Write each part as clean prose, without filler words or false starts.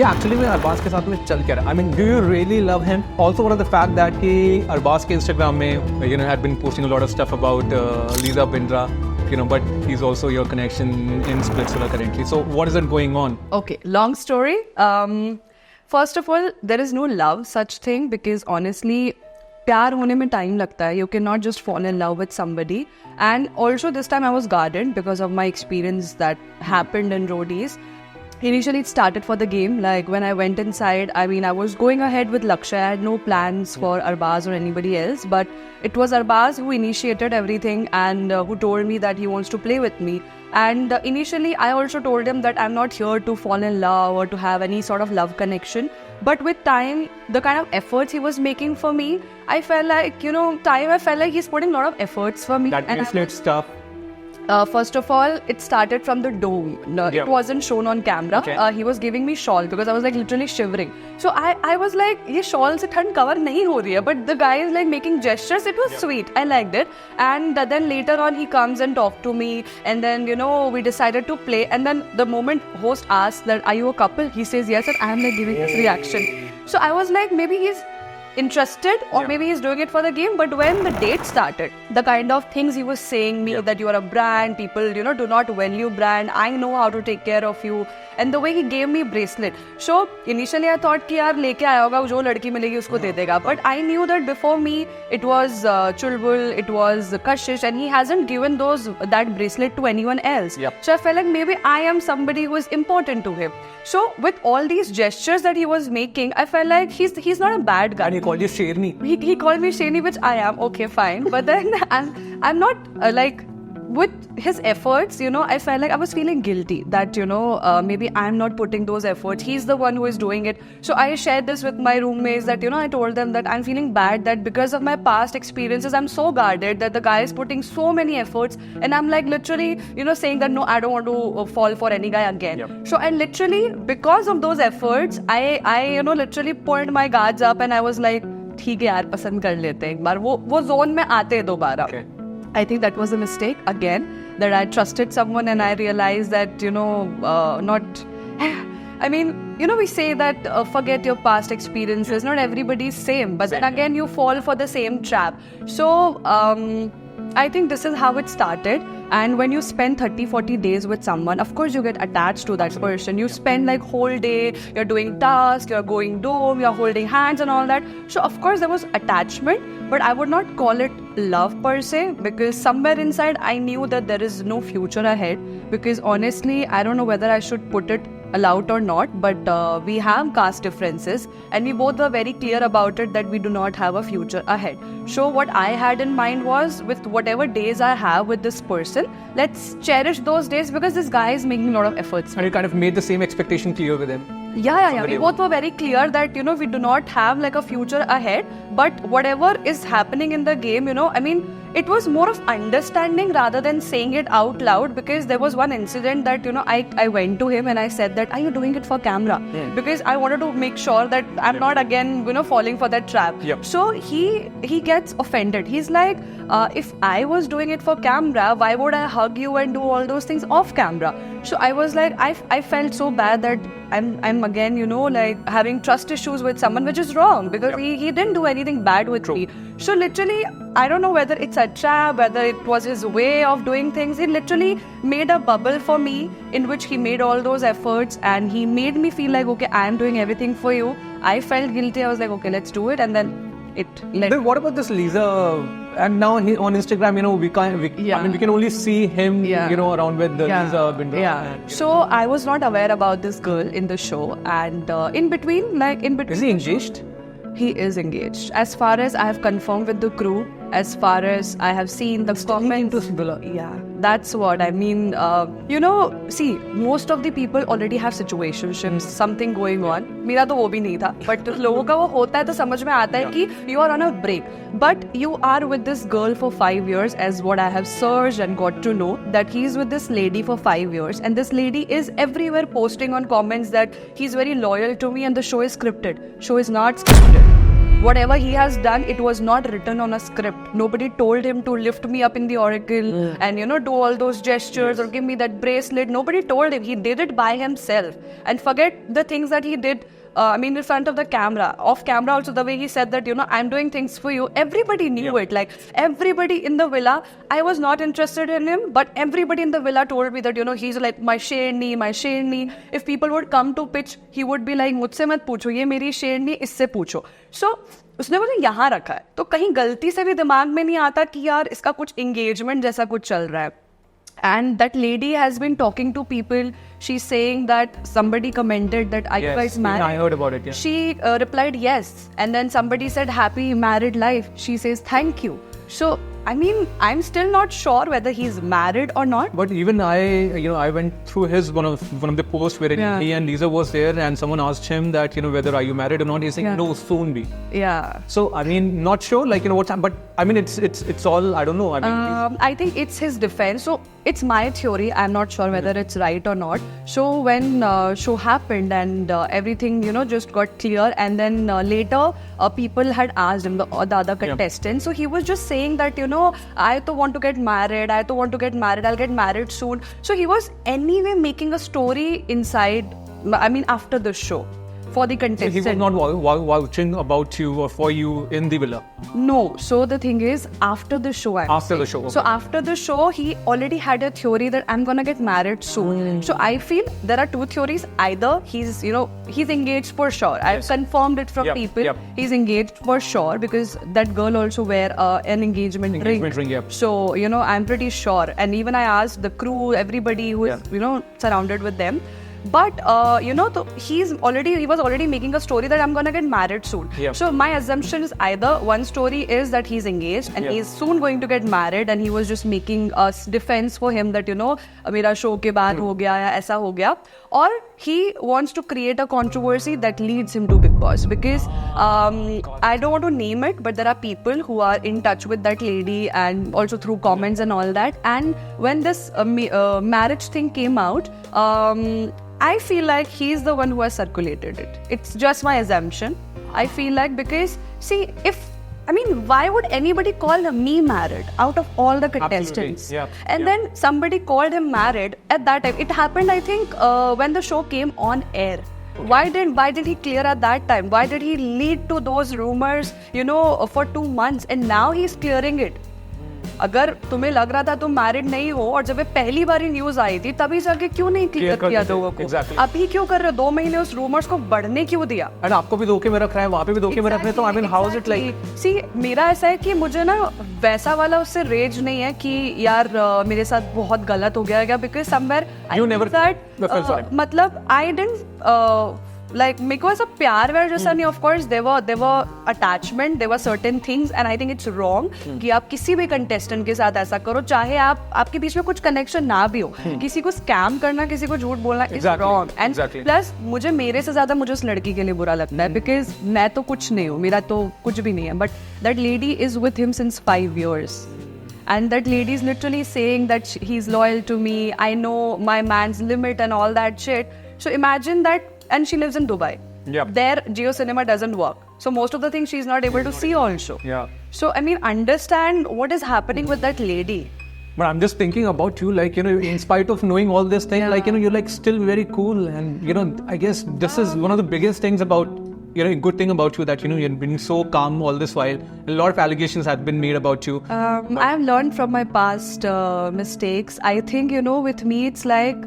Yeah, actually मैं अरबाज के साथ में चल क्या रहा. I mean, do you really love him? Also, one of the fact that कि अरबाज के Instagram में had been posting a lot of stuff about Lisa Bindra, but he's also your connection in Splitsvilla currently. So what is it going on? Okay, long story. First of all, there is no love such thing because honestly, प्यार होने में time लगता है. You cannot just fall in love with somebody. And also this time I was guarded because of my experience that happened in Roadies. Initially it started for the game. Like when I went inside, I mean I was going ahead with Lakshay. I had no plans for Arbaz or anybody else, but it was Arbaz who initiated everything and who told me that he wants to play with me. And initially I also told him that I'm not here to fall in love or to have any sort of love connection. But with time, the kind of efforts he was making for me, I felt like, I felt like he's putting a lot of efforts for me. That bracelet stuff. First of all, it started from the dome. It wasn't shown on camera. Okay. He was giving me shawl because I was like literally shivering. So I was like, ये shawl से ठंड cover नहीं हो रही है. But the guy is like making gestures. It was sweet. I liked it. And then later on, he comes and talked to me. And then, we decided to play. And then the moment host asked that, are you a couple? He says yes. And I'm like giving his reaction. So I was like, maybe he's interested or maybe he's doing it for the game. But when the date started, the kind of things he was saying me that you are a brand, people do not value brand, I know how to take care of you, and the way he gave me bracelet. So initially I thought कि यार लेके आया होगा जो लड़की मिलेगी उसको दे देगा. But I knew that before me it was Chulbul, it was Kashish, and he hasn't given that bracelet to anyone else. So I felt like maybe I am somebody who is important to him. So with all these gestures that he was making, I felt like he's not a bad guy. And he called you Sherni. He called me Sherni, which I am. Okay, fine. But then I'm not with his efforts, I felt like I was feeling guilty that, maybe I'm not putting those efforts. He's the one who is doing it. So I shared this with my roommates that, I told them that I'm feeling bad that because of my past experiences, I'm so guarded that the guy is putting so many efforts. And I'm like literally, saying that, no, I don't want to fall for any guy again. So I literally, because of those efforts, I literally pulled my guards up and I was like, ठीक है यार पसंद कर लेते हैं एक बार वो zone में आते हैं दोबारा. I think that was a mistake again, that I trusted someone and I realized that, we say that forget your past experiences. Not everybody is same, but then again you fall for the same trap. So I think this is how it started. And when you spend 30-40 days with someone, of course you get attached to that person. You spend like whole day, you're doing tasks, you're going dome, you're holding hands and all that. So of course there was attachment, but I would not call it love per se, because somewhere inside I knew that there is no future ahead. Because honestly, I don't know whether I should put it aloud or not, but we have caste differences and we both were very clear about it that we do not have a future ahead. So what I had in mind was, with whatever days I have with this person, let's cherish those days because this guy is making a lot of efforts. And you kind of made the same expectation clear with him. Yeah. We both were very clear that, we do not have like a future ahead, but whatever is happening in the game, it was more of understanding rather than saying it out loud, because there was one incident that, I went to him and I said that, are you doing it for camera? Because I wanted to make sure that I'm not again, falling for that trap. So he gets offended. He's like, if I was doing it for camera, why would I hug you and do all those things off camera? So I was like, I felt so bad that I'm again, like having trust issues with someone, which is wrong because he didn't do anything bad with me. So literally, I don't know whether it's a trap, whether it was his way of doing things. He literally made a bubble for me in which he made all those efforts and he made me feel like, okay, I am doing everything for you. I felt guilty. I was like, okay, let's do it. And then Then what about this Lisa? And now on Instagram, we can only see him, around with the Lisa Bindra. Yeah. So I was not aware about this girl in the show, and in between. Is he engaged? He is engaged. As far as I have confirmed with the crew, as far as I have seen the comments. Yeah, that's what I mean. See, most of the people already have situationships, something going on. मेरा तो वो भी नहीं था. But लोगों का वो होता है तो समझ में आता है कि you are on a break. But you are with this girl for 5 years, as what I have searched and got to know, that he's with this lady for 5 years. And this lady is everywhere posting on comments that he's very loyal to me and the show is scripted. Show is not scripted. whatever he has done, it was not written on a script. Nobody told him to lift me up in the oracle and do all those gestures or give me that bracelet. Nobody told him. He did it by himself. And forget the things that he did in front of the camera, off camera also, the way he said that, I'm doing things for you. Everybody knew it. Like, everybody in the villa, I was not interested in him, but everybody in the villa told me that, he's like my sherni. If people would come to pitch, he would be like, मुझसे मत पूछो, ये मेरी शेरनी, इससे पूछो. So, उसने मुझे यहाँ रखा है. तो कहीं गलती से भी दिमाग में नहीं आता कि यार इसका कुछ engagement जैसा कुछ चल रहा है. And that lady has been talking to people. She's saying that somebody commented that are you guys married? I heard about it. Yeah. She replied yes. And then somebody said happy married life. She says thank you. So, I'm still not sure whether he's married or not. But even I went through his one of the posts where he and Lisa was there, and someone asked him that whether are you married or not. He's saying no, soon be. Yeah. So not sure what's happened, but it's all I don't know. I think it's his defense. So it's my theory. I'm not sure whether it's right or not. So when show happened and everything just got clear, and then later people had asked him, the other contestants. So he was just saying that I to want to get married. I'll get married soon. So he was anyway making a story inside. After the show. For the contestant. So he was not vouching about you or for you in the villa? No. So the thing is, after the show. After the show. Okay. So after the show, he already had a theory that I'm gonna get married soon. So I feel there are two theories. Either he's engaged for sure. I've confirmed it from people. Yep. He's engaged for sure because that girl also wear an engagement ring. Yep. So, I'm pretty sure. And even I asked the crew, everybody who is, surrounded with them. But he was already making a story that I'm gonna get married soon. Yep. So my assumption is either one story is that he's engaged and he's soon going to get married, and he was just making a defense for him that मेरा show के बाद हो गया या ऐसा हो गया, or he wants to create a controversy that leads him to Big Boss because I don't want to name it, but there are people who are in touch with that lady and also through comments and all that. And when this marriage thing came out, I feel like he's the one who has circulated it. It's just my assumption. I feel like because, see, why would anybody call me married out of all the contestants? Yeah. And then somebody called him married at that time. It happened, I think, when the show came on air. Why did he clear at that time? Why did he lead to those rumors, for 2 months? And now he's clearing it. अगर तुम्हें लग रहा था तुम married नहीं हो और जब पहली बार न्यूज आई थी तभी जाके क्यों नहीं क्लियर किया लोगों को? अभी क्यों कर रहे हो? 2 महीने उस रूमर्स को बढ़ने क्यों दिया? एंड आपको भी धोखे में रख रहा है, वहाँ पे भी धोखे में रख रहे हैं, तो हाउ इज इट लाइक? सी, मेरा ऐसा है कि मुझे ना वैसा वाला उससे रेज नहीं है कि यार मेरे साथ बहुत गलत हो गया, बिकॉज समवेयर मतलब आई डिडंट like मेरे को ऐसा प्यार व्यार जैसा नहीं. Of course there were attachment, there were certain things, and I think it's wrong कि आप किसी भी कंटेस्टेंट के साथ ऐसा करो, चाहे आपके बीच में कुछ कनेक्शन ना भी हो. किसी को स्कैम करना, किसी को झूठ बोलना इज रॉन्ग. एंड प्लस मेरे से ज्यादा मुझे उस लड़की के लिए बुरा लगता है बिकॉज मैं तो कुछ नहीं हूँ, मेरा तो कुछ भी नहीं है, but that lady is with him since 5 years. And that lady is literally saying that he's loyal to me, I know my man's limit and all that shit. So imagine that. And she lives in Dubai. Yep. There, Jio Cinema doesn't work. So most of the things she's not able to see also. Yeah. So, understand what is happening with that lady. But I'm just thinking about you, like, in spite of knowing all this thing, like, you're like still very cool. And, I guess this is one of the biggest things about, a good thing about you that, you've been so calm all this while. A lot of allegations have been made about you. I've learned from my past mistakes. I think, with me, it's like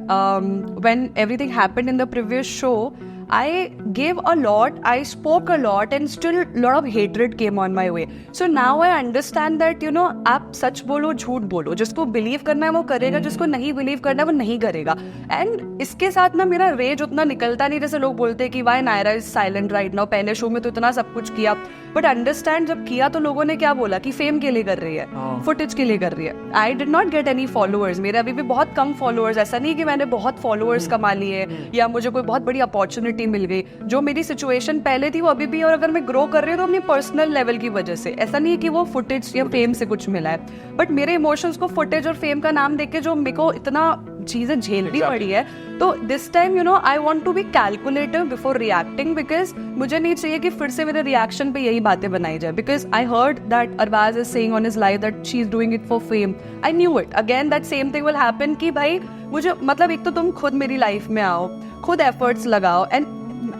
when everything happened in the previous show, I gave a lot, I spoke a lot, and still a lot of hatred came on my way. So now I understand that, आप सच बोलो, झूठ बोलो. जिसको believe करना है वो करेगा, जिसको नहीं बिलीव करना है वो नहीं करेगा. एंड इसके साथ ना मेरा रेज उतना निकलता नहीं जैसे लोग बोलते हैं कि why Naira is silent right now. पहले शो में तो इतना सब कुछ किया, बट अंडरस्टैंड जब किया तो लोगों ने क्या बोला कि फेम के लिए कर रही है, फुटेज के लिए कर रही है. I did not get any followers. मेरे अभी भी बहुत कम फॉलोअर्स. ऐसा नहीं कि मैंने बहुत फॉलोअर्स कमा लिए या मुझे कोई बहुत बड़ी अपॉर्चुनिटी मिल गई. जो मेरी सिचुएशन पहले थी वो अभी भी, और अगर मैं ग्रो कर रही हूँ तो अपनी पर्सनल लेवल की वजह से. ऐसा नहीं है कि वो फुटेज या फेम से कुछ मिला है, बट मेरे इमोशंस को फुटेज और फेम का नाम देके जो मेरे को इतना चीज़ें झेलनी पड़ी है, तो this time I want to be calculative before reacting, because मुझे नहीं चाहिए कि फिर से मेरे रिएक्शन पे यही बातें बनाई जाए, because I heard that Arbaz is saying on his life that she is doing it for fame. I knew it. Again that same thing will happen कि भाई मुझे मतलब एक तो तुम खुद मेरी लाइफ में आओ, खुद एफर्ट्स लगाओ, and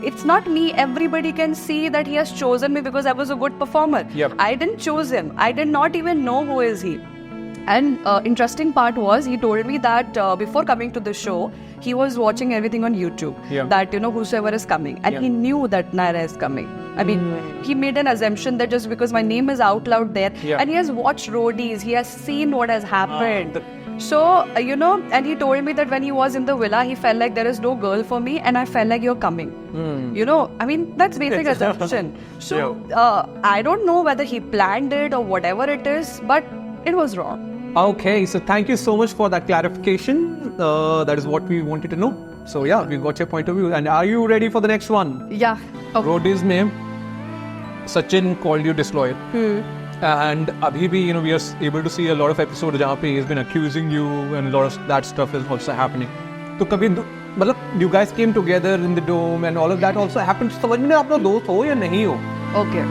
it's not me. Everybody can see that he has chosen me because I was a good performer. Yep. I didn't choose him. I did not even know who is he. And interesting part was he told me that before coming to the show, he was watching everything on YouTube. Yeah. That whosoever is coming, and he knew that Naira is coming. I mean, he made an assumption that just because my name is out loud there, and he has watched roadies, he has seen what has happened. So, and he told me that when he was in the villa, he felt like there is no girl for me, and I felt like you're coming. I mean, that's basic assumption. So, I don't know whether he planned it or whatever it is, but it was wrong. Okay, so thank you so much for that clarification. That is what we wanted to know. So yeah, we got your point of view. And are you ready for the next one? Yeah. Okay. Roadies में Sachin called you disloyal. And abhi bhi, we are able to see a lot of episodes जहाँ पे he's been accusing you and a lot of that stuff is also happening. तो कभी मतलब you guys came together in the dome and all of that also happened. समझ में आप लोग दोस्त हो या नहीं हो? Okay.